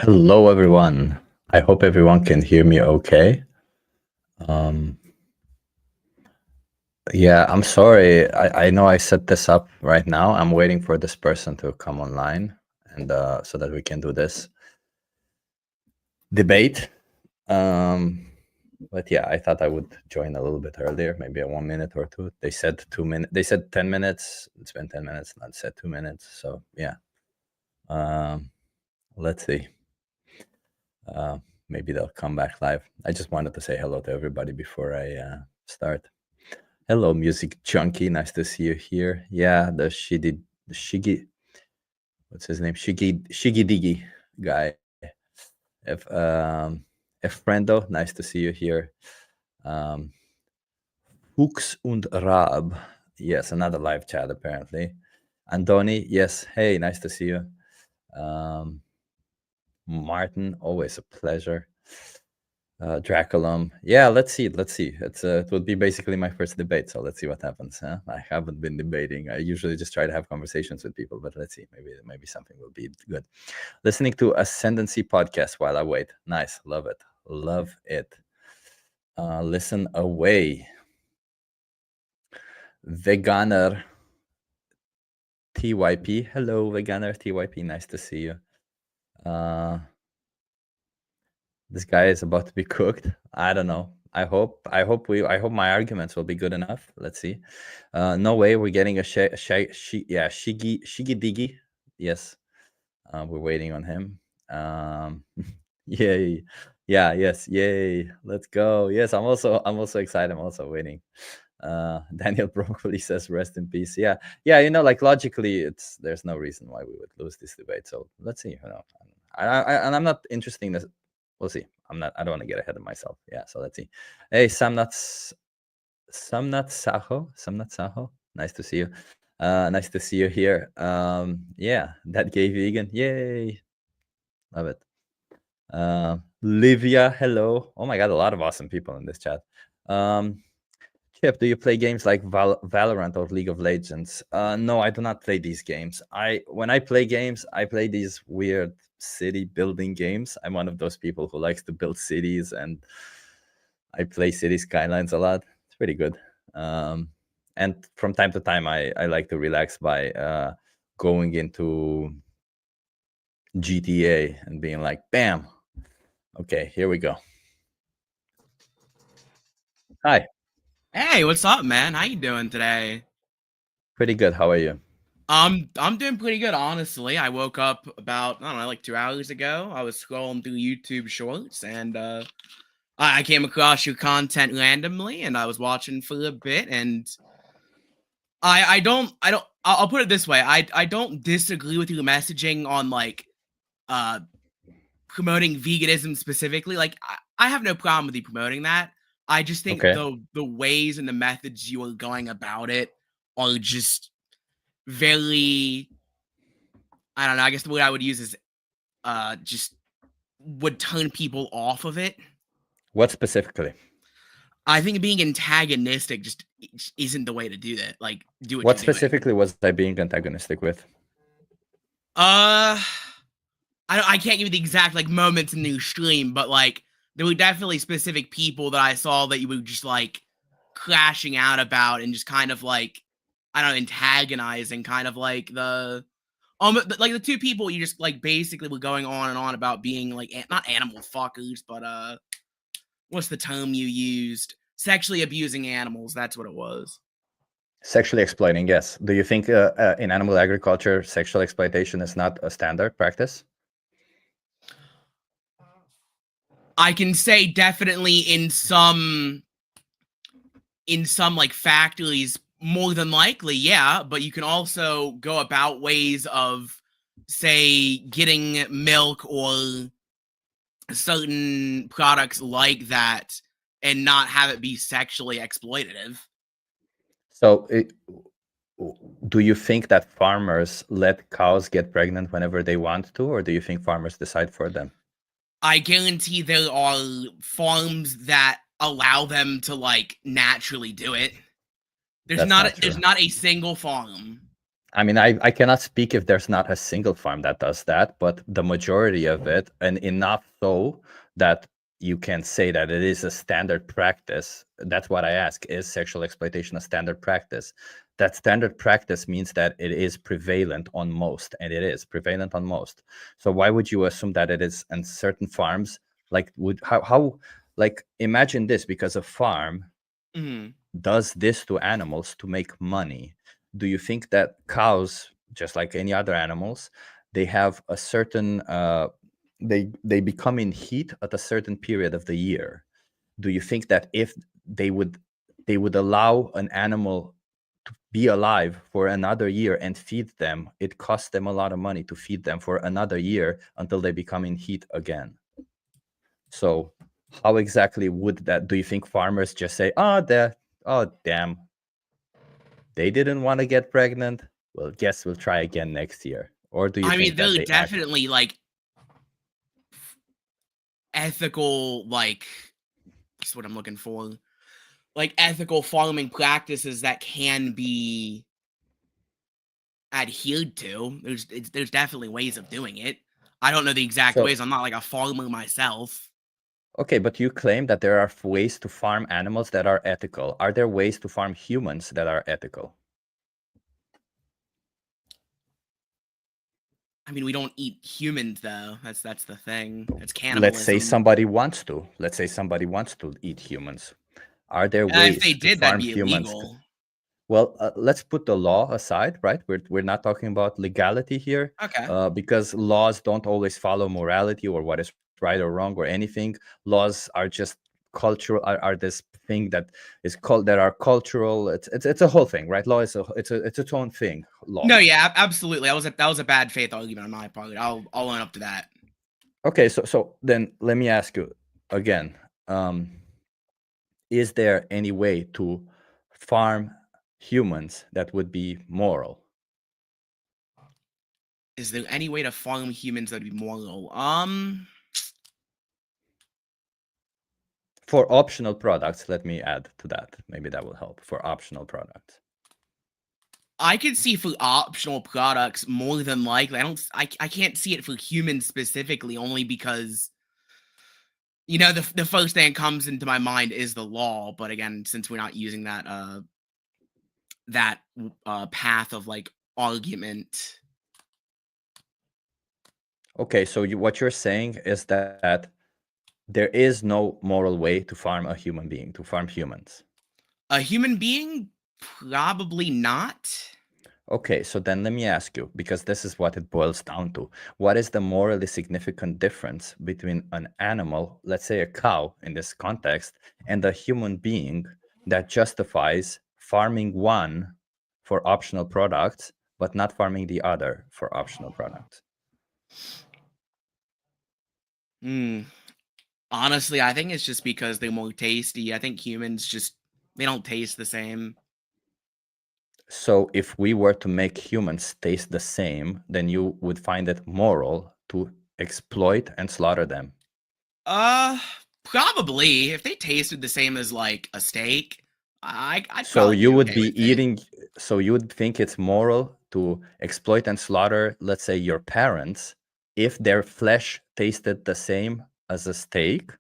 Hello, everyone. I hope everyone can hear me okay. Um, yeah, I'm sorry. I know I set this up right now. I'm waiting for this person to come online and so that we can do this debate. But yeah, I thought I would join a little bit earlier, maybe a 1 minute or two. They said 2 minutes. They said 10 minutes. It's been 10 minutes. Not said 2 minutes. So yeah. Let's see. Maybe they'll come back live. I just wanted to say hello to everybody before I start. Hello, music junkie. Nice to see you here. Yeah, the Shigi, what's his name? Shigi Digi guy. If friendo, nice to see you here. Hooks und Rab. Yes, another live chat apparently. Andoni, yes. Hey, nice to see you. Martin, always a pleasure. Draculum. Yeah, let's see. It would be basically my first debate, so let's see what happens. Huh? I haven't been debating. I usually just try to have conversations with people, but let's see. Maybe something will be good. Listening to Ascendancy podcast while I wait. Nice, love it. Listen away. Veganer TYP. Hello, Veganer TYP. Nice to see you. This guy is about to be cooked. I don't know. I hope my arguments will be good enough. Let's see. No way we're getting a Shigi Digi. Yes. We're waiting on him. Yay. Yeah, yes, yay. Let's go. Yes, I'm also excited. I'm also waiting. Daniel Broccoli says rest in peace. Yeah, like logically there's no reason why we would lose this debate. So let's see. I'm not interested in this. We'll see. I don't want to get ahead of myself. Yeah, so let's see. Hey, Samnat Saho. Nice to see you. Nice to see you here. Yeah, that gay vegan. Yay. Love it. Livia, hello. Oh my god, a lot of awesome people in this chat. Chip, do you play games like Valorant or League of Legends? No, I do not play these games. When I play games, I play these weird city building games. I'm one of those people who likes to build cities, and I play City Skylines a lot. It's pretty good. And from time to time, I like to relax by going into GTA and being like, bam. Okay, here we go. Hi. Hey, what's up, man? How you doing today? Pretty good. How are you? I'm doing pretty good, honestly. I woke up about, I don't know, like 2 hours ago. I was scrolling through YouTube Shorts, and I came across your content randomly, and I was watching for a bit, and I'll put it this way. I don't disagree with your messaging on like promoting veganism specifically. Like I have no problem with you promoting that. I just think Okay. the ways and the methods you are going about it are just very, I don't know, I guess the word I would use is just would turn people off of it. What specifically? I think being antagonistic just isn't the way to do that. Like, do what What you're doing. specifically was I being antagonistic with? I can't give you the exact like moments in the stream, but like there were definitely specific people that I saw that you were just like crashing out about and just kind of like, I don't know, antagonizing kind of like like the two people you just like basically were going on and on about being like not animal fuckers, but what's the term you used? Sexually abusing animals. That's what it was. Sexually exploiting, yes. Do you think in animal agriculture, sexual exploitation is not a standard practice? I can say definitely in some like factories, more than likely, yeah, but you can also go about ways of, say, getting milk or certain products like that and not have it be sexually exploitative. So, do you think that farmers let cows get pregnant whenever they want to, or do you think farmers decide for them? I guarantee there are farms that allow them to like naturally do it. There's That's not not true. there's not a single farm. I mean, I cannot speak if there's not a single farm that does that, but the majority of it, and enough so that you can say that it is a standard practice. That's what I ask. Is sexual exploitation a standard practice? That standard practice means that it is prevalent on most, and it is prevalent on most. So why would you assume that it is in certain farms? Like, how like, imagine this, because a farm Mhm. does this to animals to make money. Do you think that cows, just like any other animals, they have a certain they become in heat at a certain period of the year? Do you think that if they would allow an animal to be alive for another year and feed them, it costs them a lot of money to feed them for another year until they become in heat again? So how exactly would that, do you think farmers just say, oh damn, they didn't want to get pregnant, well, guess we'll try again next year? Or do you I think mean, that they're they act? definitely like ethical, like that's what I'm looking for. Like ethical farming practices that can be adhered to. There's definitely ways of doing it. I don't know the exact So ways. I'm not like a farmer myself. okay, but you claim that there are ways to farm animals that are ethical. Are there ways to farm humans that are ethical? I mean, we don't eat humans though. That's the thing. It's Let's say cannibalism. somebody wants to. Let's say somebody wants to eat humans. Are there If they ways to did, that'd farm be humans? illegal. Well, let's put the law aside, right? We're not talking about legality here, Okay. because laws don't always follow morality or what is right or wrong or anything. Laws are just cultural, are this thing that is called, that are cultural. It's a whole thing, right? Law is it's its own thing. Law. No, yeah, absolutely. That was a bad faith argument on my part. I'll own up to that. Okay, so then let me ask you again. Um, is there any way to farm humans that would be moral? Is there any way to farm humans that'd be moral? For optional products, let me add to that. Maybe that will help. For optional products. I could see for optional products more than likely. I can't see it for humans specifically, only because the first thing that comes into my mind is the law. But again, since we're not using that path of like argument. Okay, so what you're saying is that there is no moral way to farm a human being, to farm humans. A human being, probably not. Okay, so then let me ask you, because this is what it boils down to. What is the morally significant difference between an animal, let's say a cow in this context, and a human being that justifies farming one for optional products, but not farming the other for optional products? Hmm. Honestly, I think it's just because they're more tasty. I think humans just they don't taste the same. So if we were to make humans taste the same, then you would find it moral to exploit and slaughter them. Uh, Probably if they tasted the same as like a steak, I'd So probably you be would okay be with it. eating, so you would think it's moral to exploit and slaughter, let's say, your parents, if their flesh tasted the same as a steak?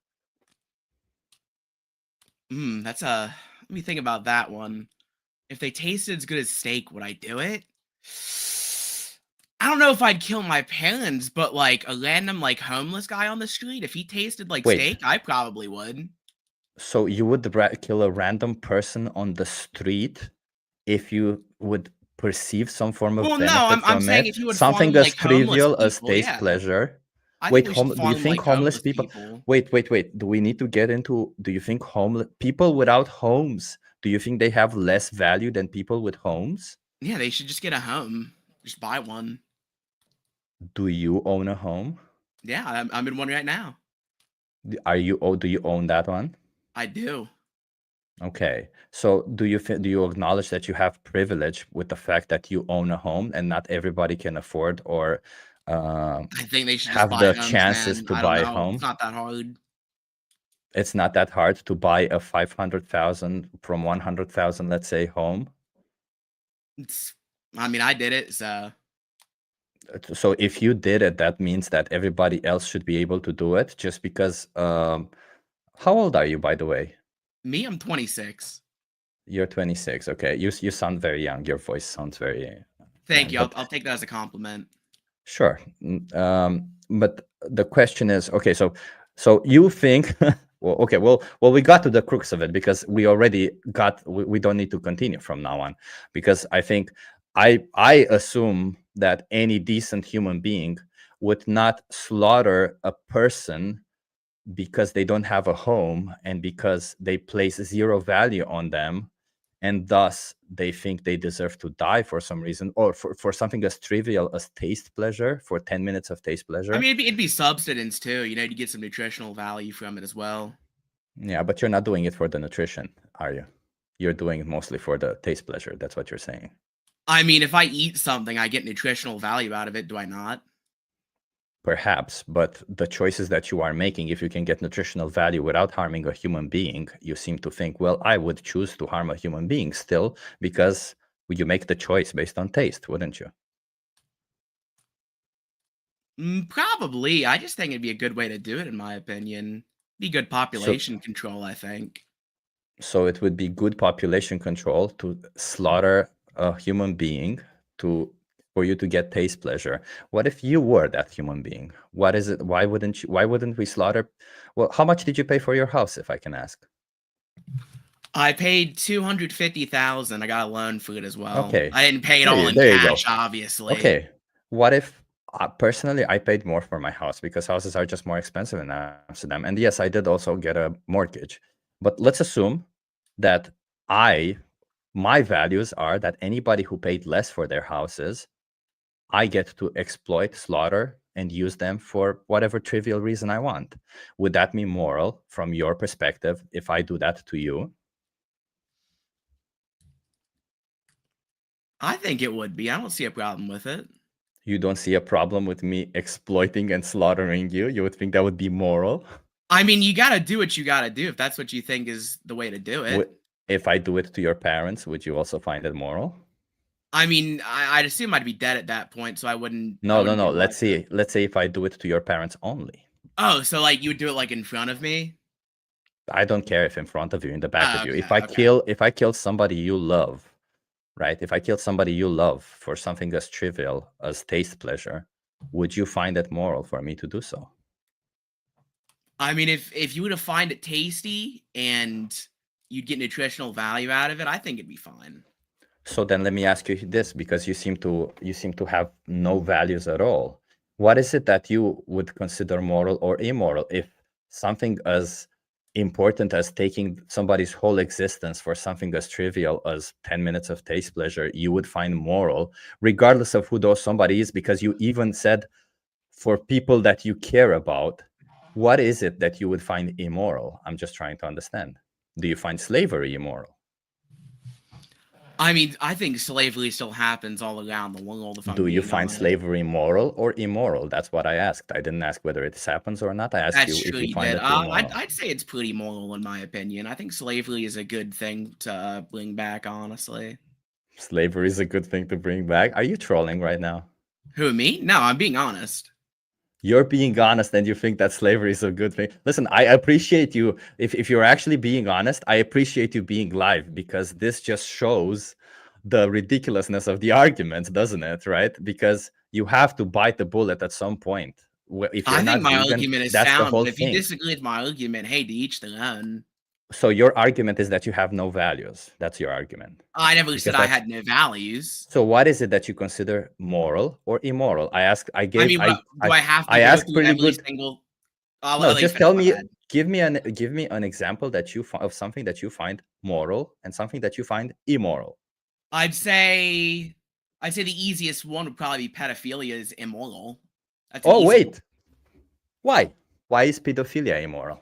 That's a let me think about that one. If they tasted as good as steak, would I do it? I don't know if I'd kill my parents, but like a random like homeless guy on the street, if he tasted like Wait, steak, I probably would. so you would kill a random person on the street if you would perceive some form of Well, no, benefit I'm from saying it? if you would Something farm as like homeless trivial as people, taste yeah. pleasure. I think Wait, we should do you farm think like homeless homeless people? people. Wait. Do we need to get into? Do you think homeless people without homes? Do you think they have less value than people with homes? Yeah, they should just get a home. Just buy one. Do you own a home? Yeah, I'm in one right now. Are you? Oh, do you own that one? I do. Okay. So do you acknowledge that you have privilege with the fact that you own a home and not everybody can afford or I think they should just have buy the homes, chances man. to I don't buy a know. It's home? not that hard. It's not that hard to buy a 500,000 from 100,000, let's say, home. It's I mean, I did it, so So if you did it, that means that everybody else should be able to do it just because. How old are you, by the way? me, I'm 26. You're 26. Okay, you sound very young. Your voice sounds very Thank young, you. but I'll take that as a compliment. sure. But the question is, okay, so you think, well, okay, well, we got to the crux of it because we already got. We don't need to continue from now on, because I think I assume that any decent human being would not slaughter a person because they don't have a home and because they place zero value on them, and thus they think they deserve to die for some reason, or for something as trivial as taste pleasure, for 10 minutes of taste pleasure. I mean, it'd be substance too. You know, you get some nutritional value from it as well. Yeah, but you're not doing it for the nutrition, are you? You're doing it mostly for the taste pleasure. That's what you're saying. I mean, if I eat something, I get nutritional value out of it. Do I not? Perhaps, but the choices that you are making, if you can get nutritional value without harming a human being, you seem to think, well, I would choose to harm a human being still, because you make the choice based on taste, wouldn't you? Probably. I just think it'd be a good way to do it, in my opinion. Be good population control, I think. So it would be good population control to slaughter a human being for you to get taste pleasure. What if you were that human being? What is it? Why wouldn't we slaughter? Well, how much did you pay for your house, if I can ask? I paid $250,000. I got a loan for it as well. Okay. I didn't pay it There all you- in there you go. cash, obviously. Okay. What if personally I paid more for my house because houses are just more expensive in Amsterdam? And yes, I did also get a mortgage. But let's assume that my values are that anybody who paid less for their houses, I get to exploit, slaughter, and use them for whatever trivial reason I want. Would that be moral from your perspective if I do that to you? I think it would be. I don't see a problem with it. You don't see a problem with me exploiting and slaughtering you? You would think that would be moral? I mean, you gotta do what you gotta do if that's what you think is the way to do it. If I do it to your parents, would you also find it moral? I mean, I'd assume I'd be dead at that point, so I wouldn't. No. be Let's say if I do it to your parents only. Oh, so like you would do it like in front of me? I don't care if in front of you, in the back of you. If Okay. I kill somebody you love, right? If I kill somebody you love for something as trivial as taste pleasure, would you find it moral for me to do so? I mean, if you were to find it tasty and you'd get nutritional value out of it, I think it'd be fine. So then let me ask you this, because you seem to have no values at all. What is it that you would consider moral or immoral? If something as important as taking somebody's whole existence for something as trivial as 10 minutes of taste pleasure, you would find moral, regardless of who those somebody is, because you even said for people that you care about, what is it that you would find immoral? I'm just trying to understand. Do you find slavery immoral? I mean, I think slavery still happens all around the world. Do you find slavery moral or immoral? That's what I asked. I didn't ask whether it happens or not. I asked you if you find it immoral. I'd say it's pretty moral in my opinion. I think slavery is a good thing to bring back, honestly. Slavery is a good thing to bring back? Are you trolling right now? Who, me? No, I'm being honest. You're being honest and you think that slavery is a good thing. Listen, I appreciate you. If you're actually being honest, I appreciate you being live, because this just shows the ridiculousness of the argument, doesn't it? Right? Because you have to bite the bullet at some point. If you're I think my vegan, argument is that's sound, the whole but if thing. you disagree with my argument, hey, to each their own. So your argument is that you have no values. That's your argument. I never said I had no values. So what is it that you consider moral or immoral? I asked. I gave. I mean, do I have to I asked pretty every good. single? No, just tell me. Give me an example that you of something that you find moral and something that you find immoral. I'd say the easiest one would probably be pedophilia is immoral. Oh wait, why? Why is pedophilia immoral?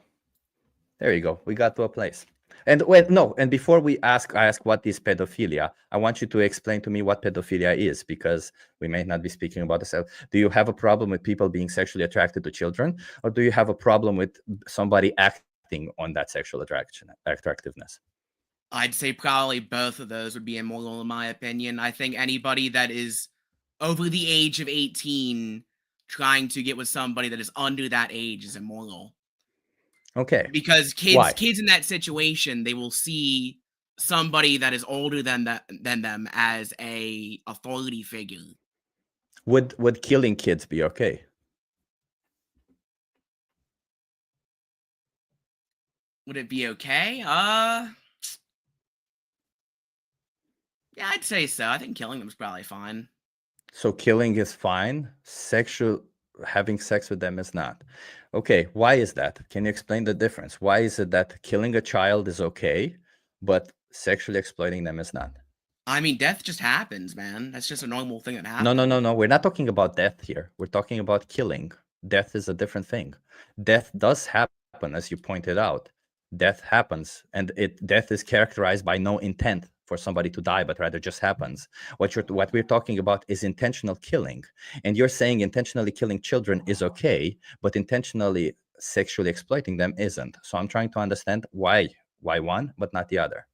There you go. We got to a place. And wait, no. And before I ask what is pedophilia, I want you to explain to me what pedophilia is, because we may not be speaking about this. Do you have a problem with people being sexually attracted to children, or do you have a problem with somebody acting on that sexual attractiveness? I'd say probably both of those would be immoral in my opinion. I think anybody that is over the age of 18 trying to get with somebody that is under that age is immoral. Okay. Because Why? kids in that situation, they will see somebody that is older than them as a authority figure. Would killing kids be okay? Would it be okay? Yeah, I'd say so. I think killing them is probably fine. So killing is fine, having sex with them is not. Okay, why is that? Can you explain the difference? Why is it that killing a child is okay, but sexually exploiting them is not? I mean, death just happens, man. That's just a normal thing that happens. No. We're not talking about death here. We're talking about killing. Death is a different thing. Death does happen, as you pointed out. Death happens, and death is characterized by no intent for somebody to die, but rather just happens. What we're talking about is intentional killing, and you're saying intentionally killing children is okay, but intentionally sexually exploiting them isn't. So I'm trying to understand why one, but not the other.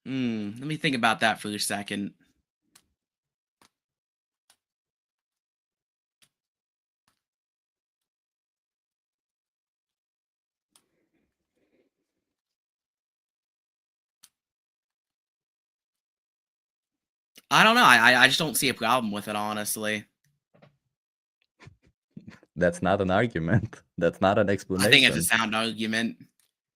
Let me think about that for a second. I don't know. I just don't see a problem with it, honestly. That's not an argument. That's not an explanation. I think it's a sound argument.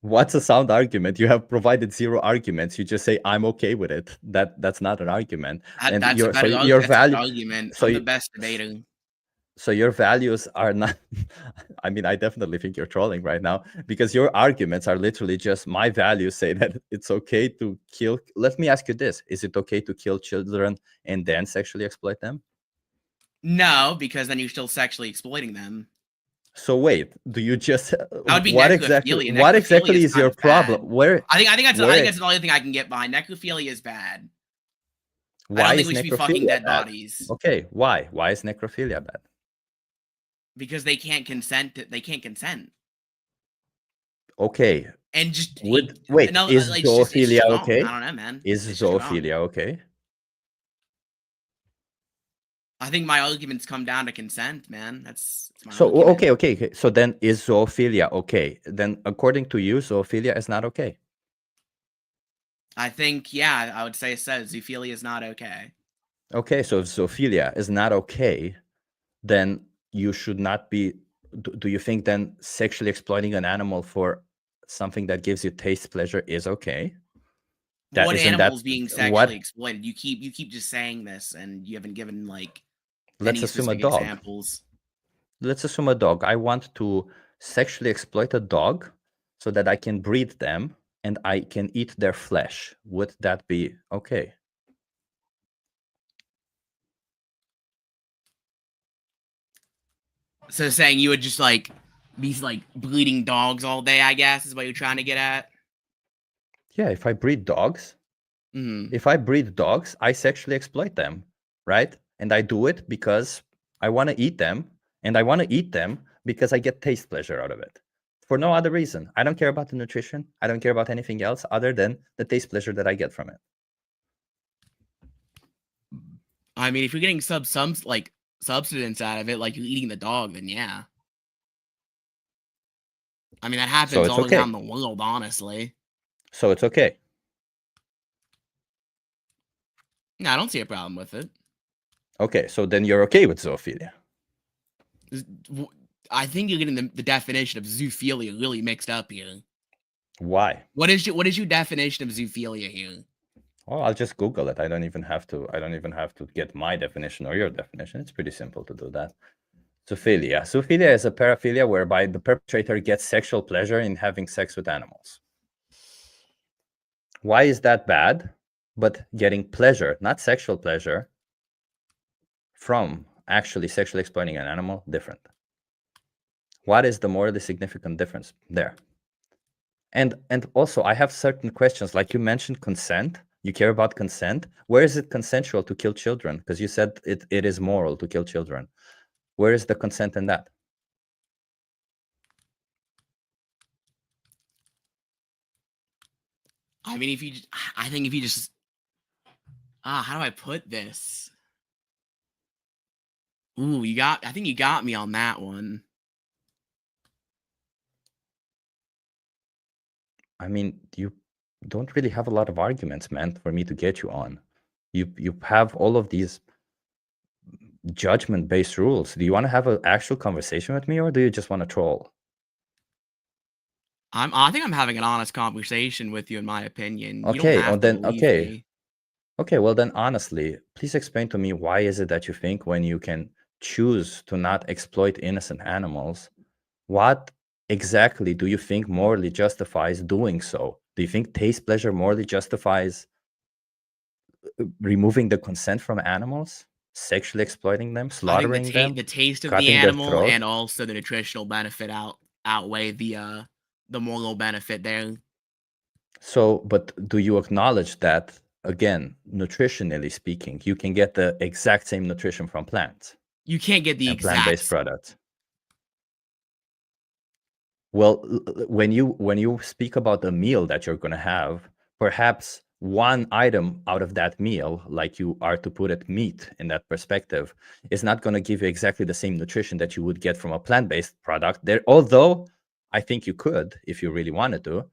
What's a sound argument? You have provided 0 arguments. You just say I'm okay with it. That's not an argument. And That's your a better your value argument. so I'm you, the best debater. so your values are not I mean, I definitely think you're trolling right now, because your arguments are literally just my values say that it's okay to kill. Let me ask you this. Is it okay to kill children and then sexually exploit them? No, because then you're still sexually exploiting them. So wait, do you just That would be what necrophilia. exactly is your problem? Bad. Where I think that's the only thing I can get behind. Necrophilia is bad. Why I don't think is we should be fucking necrophilia dead bad? bodies. Okay, why? Why is necrophilia bad? Because they can't consent. They can't consent. Okay. And just wait, no, is like, zoophilia it's okay? I don't know, man. Is zoophilia okay? I think my arguments come down to consent, man. That's my so argument. okay. So then is zoophilia okay? Then according to you, zoophilia is not okay. I think, yeah, I would say so. Zoophilia is not okay. Okay, so if zoophilia is not okay, then you should not be. Do you think then sexually exploiting an animal for something that gives you taste pleasure is okay? What animal's being sexually exploited? You keep just saying this, and you haven't given like Let's assume a dog. Examples. Let's assume a dog. I want to sexually exploit a dog so that I can breed them and I can eat their flesh. Would that be okay? So saying you would just like be like breeding dogs all day, I guess, is what you're trying to get at? Yeah, if I breed dogs, Mm-hmm. if I breed dogs, I sexually exploit them, right? And I do it because I want to eat them, and I want to eat them because I get taste pleasure out of it. For no other reason. I don't care about the nutrition. I don't care about anything else other than the taste pleasure that I get from it. I mean, if you're getting some like substance out of it, like you're eating the dog, then yeah. I mean, that happens all around the world, honestly. So it's okay. No, I don't see a problem with it. Okay, so then you're okay with zoophilia. I think you're getting the definition of zoophilia really mixed up here. Why? What is your definition of zoophilia here? Oh, I'll just Google it. I don't even have to get my definition or your definition. It's pretty simple to do that. Zoophilia. Zoophilia is a paraphilia whereby the perpetrator gets sexual pleasure in having sex with animals. Why is that bad? But getting pleasure, not sexual pleasure, from actually sexually exploiting an animal, different. What is the morally significant difference there? And also, I have certain questions, like you mentioned consent. You care about consent. Where is it consensual to kill children? Because you said it is moral to kill children. Where is the consent in that? I mean, I think if you just, how do I put this? Ooh, I think you got me on that one. I mean, you don't really have a lot of arguments, man, for me to get you on. You have all of these judgment-based rules. Do you want to have an actual conversation with me, or do you just want to troll? I think I'm having an honest conversation with you, in my opinion. You don't Okay, have to believe me. Okay, well then, honestly, please explain to me why is it that you think when you can choose to not exploit innocent animals, what exactly do you think morally justifies doing so? Do you think taste pleasure morally justifies removing the consent from animals, sexually exploiting them, I think slaughtering them, the taste of the cutting their animal throat? and also the nutritional benefit outweigh the moral benefit there. So, but do you acknowledge that, again, nutritionally speaking, you can get the exact same nutrition from plants You can't get the and plant-based exact. products? Well, when you speak about a meal that you're gonna have, perhaps one item out of that meal, like you are to put it meat in that perspective, is not gonna give you exactly the same nutrition that you would get from a plant-based product. There, although I think you could if you really wanted to.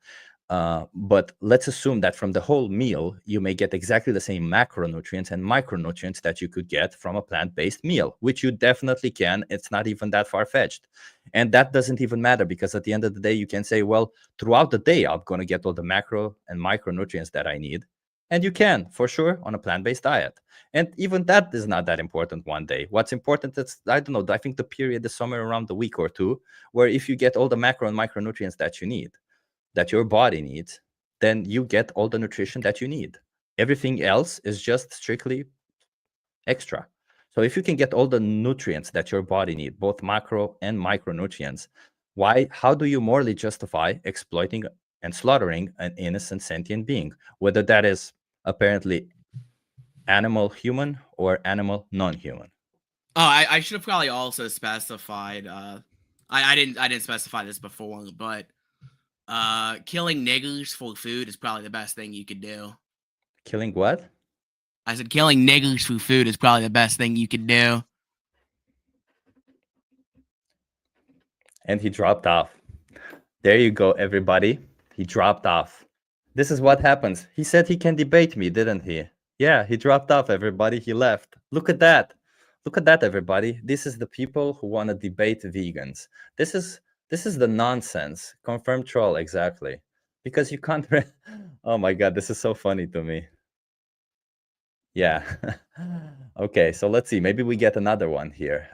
But let's assume that from the whole meal, you may get exactly the same macronutrients and micronutrients that you could get from a plant-based meal, which you definitely can. It's not even that far-fetched. And that doesn't even matter because at the end of the day, you can say, well, throughout the day, I'm going to get all the macro and micronutrients that I need. And you can, for sure, on a plant-based diet. And even that is not that important one day. What's important is, I don't know, I think the period is somewhere around a week or two, where if you get all the macro and micronutrients that you need, that your body needs, then you get all the nutrition that you need. Everything else is just strictly extra. So if you can get all the nutrients that your body needs, both macro and micronutrients, how do you morally justify exploiting and slaughtering an innocent sentient being, whether that is apparently animal human or animal non-human? Oh, I should have probably also specified. I didn't specify this before, but killing niggers for food is probably the best thing you could do. Killing what? I said killing niggers for food is probably the best thing you could do. And he dropped off. There you go, everybody. He dropped off. This is what happens. He said he can debate me, didn't he? Yeah, he dropped off, everybody. He left. Look at that. Look at that, everybody. This is the people who want to debate vegans. This is the nonsense. Confirmed troll, exactly. Because you can't. Oh my god, this is so funny to me. Yeah. Okay, so let's see. Maybe we get another one here.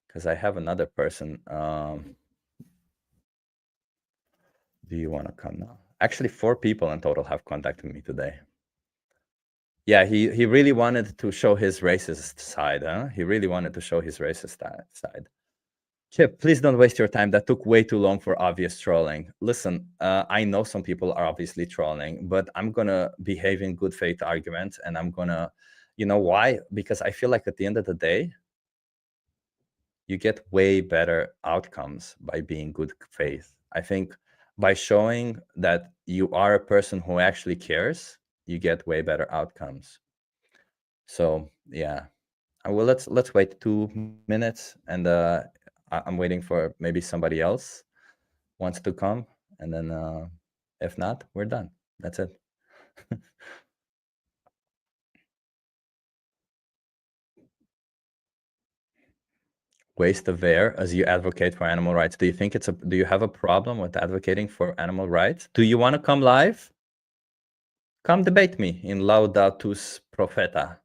Because I have another person. Do you want to come now? Actually, 4 people in total have contacted me today. Yeah, he really wanted to show his racist side, huh? He really wanted to show his racist side. Chip, please don't waste your time. That took way too long for obvious trolling. Listen, I know some people are obviously trolling, but I'm gonna behave in good faith argument, and I'm gonna, you know why? Because I feel like at the end of the day, you get way better outcomes by being good faith. I think by showing that you are a person who actually cares, you get way better outcomes. So yeah, well, let's wait 2 minutes, and I'm waiting for maybe somebody else wants to come, and then if not, we're done. That's it. Waste of air as you advocate for animal rights. Do you have a problem with advocating for animal rights? Do you want to come live? Come debate me in Laudatus Profeta.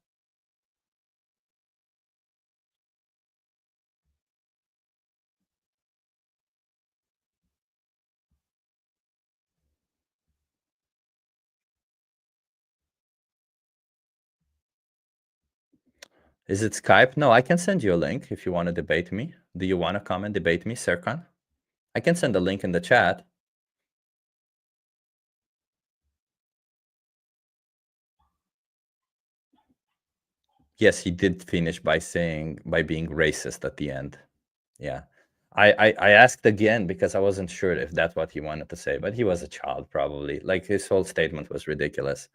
Is it Skype? No, I can send you a link if you want to debate me. Do you want to come and debate me, Serkan? I can send a link in the chat. Yes, he did finish by being racist at the end. Yeah. I asked again because I wasn't sure if that's what he wanted to say, but he was a child probably. Like his whole statement was ridiculous.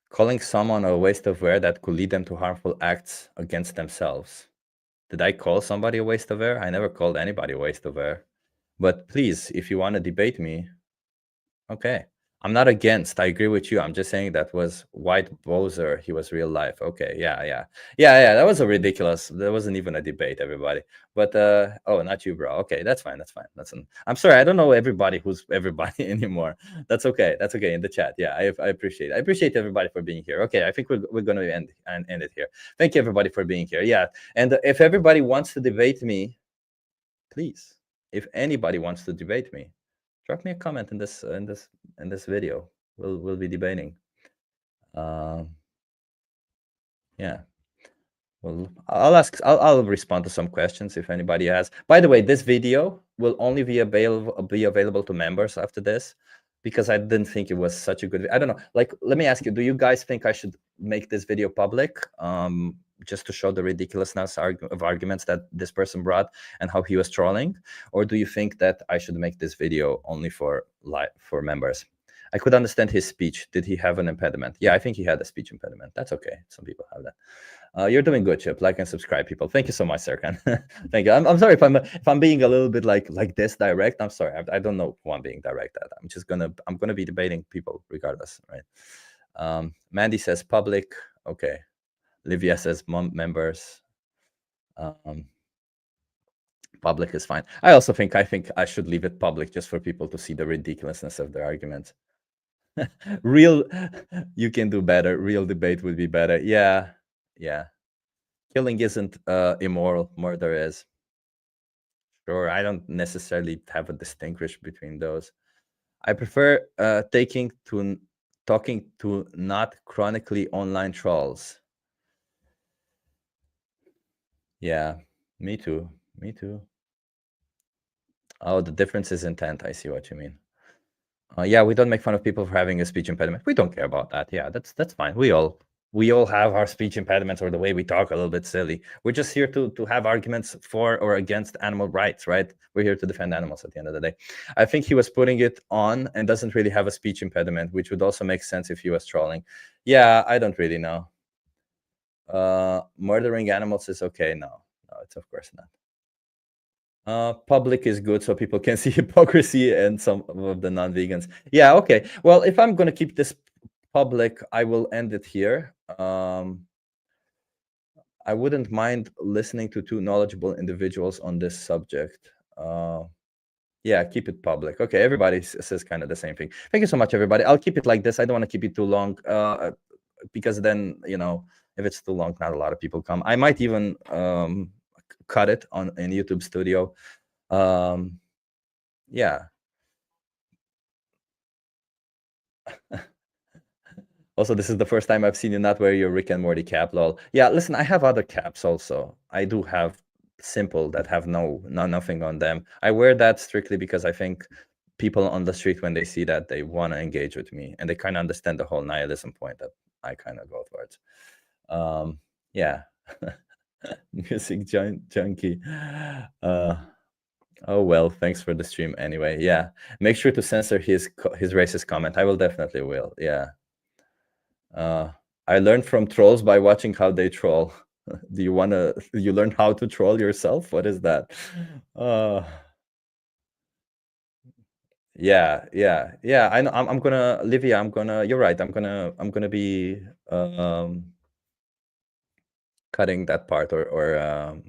Calling someone a waste of air that could lead them to harmful acts against themselves. Did I call somebody a waste of air? I never called anybody a waste of air. But please, if you want to debate me, okay. I'm not against. I agree with you. I'm just saying that was White Bowser. He was real life. Okay. Yeah. That was a ridiculous. There wasn't even a debate, everybody. But oh, not you, bro. Okay, that's fine. I'm sorry. I don't know everybody who's everybody anymore. That's okay. That's okay in the chat. Yeah, I appreciate it. I appreciate everybody for being here. Okay, I think we're gonna end it here. Thank you everybody for being here. Yeah, and if everybody wants to debate me, please. If anybody wants to debate me, drop me a comment in this video. We'll be debating. Yeah. Well, I'll respond to some questions if anybody has. By the way, this video will only be available to members after this, because I didn't think it was such a good. I don't know. Like, let me ask you: do you guys think I should make this video public, just to show the ridiculousness of arguments that this person brought and how he was trolling, or do you think that I should make this video only for members? I could understand his speech. Did he have an impediment? Yeah, I think he had a speech impediment. That's okay. Some people have that. You're doing good, Chip. Like and subscribe, people. Thank you so much, Serkan. Thank you. I'm sorry if I'm being a little bit like this direct. I'm sorry. I don't know who I'm being direct at. I'm gonna be debating people regardless, right? Mandy says public. Okay. Livia says members. Public is fine. I think I should leave it public just for people to see the ridiculousness of their arguments. Real, you can do better. Real debate would be better. Yeah. Killing isn't immoral. Murder is. Sure, I don't necessarily have a distinguish between those. I prefer talking to not chronically online trolls. Yeah, me too. Oh, the difference is intent. I see what you mean. Yeah, we don't make fun of people for having a speech impediment. We don't care about that. Yeah, that's fine. We all have our speech impediments, or the way we talk a little bit silly. We're just here to have arguments for or against animal rights, right? We're here to defend animals at the end of the day. I think he was putting it on and doesn't really have a speech impediment, which would also make sense if he was trolling. Yeah, I don't really know. Murdering animals is okay. No, it's of course not. Public is good so people can see hypocrisy and some of the non-vegans. Yeah, okay. Well, if I'm going to keep this public, I will end it here. I wouldn't mind listening to two knowledgeable individuals on this subject. Yeah, keep it public. Okay, everybody says kind of the same thing. Thank you so much, everybody. I'll keep it like this. I don't want to keep it too long, because then, if it's too long, not a lot of people come. I might even cut it in YouTube Studio. Yeah. Also, this is the first time I've seen you not wear your Rick and Morty cap, lol. Yeah, listen, I have other caps also. I do have simple that have nothing on them. I wear that strictly because I think people on the street, when they see that, they want to engage with me, and they kind of understand the whole nihilism point that I kind of go towards. Yeah. Music junkie. Oh well, thanks for the stream anyway. Yeah, make sure to censor his racist comment. I will definitely will. Yeah. I learned from trolls by watching how they troll. Do you learn how to troll yourself? What is that? Yeah. I know. I'm gonna, Livia. You're right. I'm gonna be cutting that part or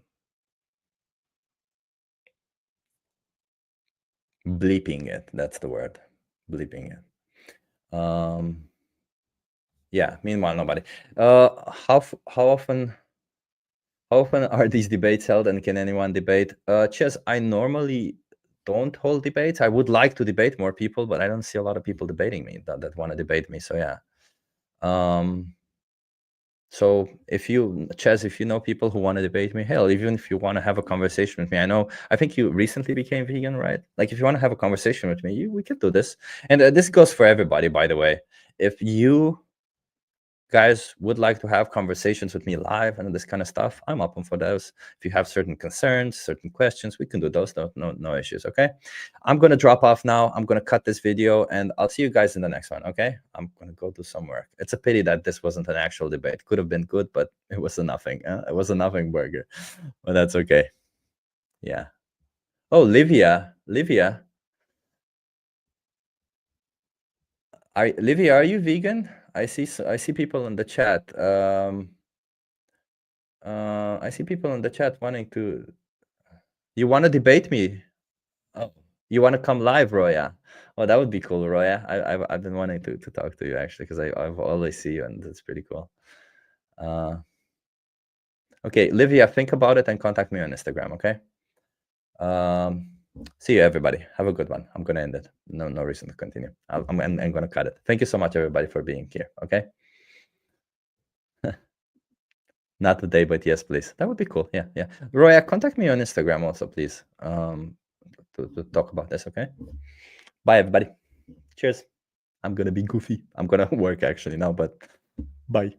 bleeping it. That's the word. Bleeping it. Yeah. Meanwhile, nobody. How often are these debates held, and can anyone debate? Chess, I normally don't hold debates. I would like to debate more people, but I don't see a lot of people debating me that want to debate me. So yeah. So if you know people who want to debate me, hell, even if you want to have a conversation with me, I think you recently became vegan, right? Like, if you want to have a conversation with me, we could do this. And this goes for everybody, by the way. If you guys would like to have conversations with me live and this kind of stuff, I'm open for those. If you have certain concerns, certain questions, we can do those. No issues. Okay, I'm gonna drop off now. I'm gonna cut this video, and I'll see you guys in the next one. Okay, I'm gonna go do some work. It's a pity that this wasn't an actual debate. Could have been good, but it was a nothing. It was a nothing burger, but that's okay. Yeah. Oh, Livia. Livia, are you vegan? I see people in the chat. I see people in the chat wanting to. You want to debate me? Oh, you want to come live, Roya? Oh, that would be cool, Roya. I've been wanting to talk to you actually, because I've always see you, and it's pretty cool. Okay, Livia, think about it and contact me on Instagram. Okay. See you, everybody. Have a good one. I'm gonna end it. No reason to continue. I'm gonna cut it. Thank you so much, everybody, for being here. Okay. Not today, but yes, please. That would be cool. Yeah. Roya, contact me on Instagram also, please. To talk about this. Okay. Bye, everybody. Cheers. I'm gonna be goofy. I'm gonna work actually now, but bye.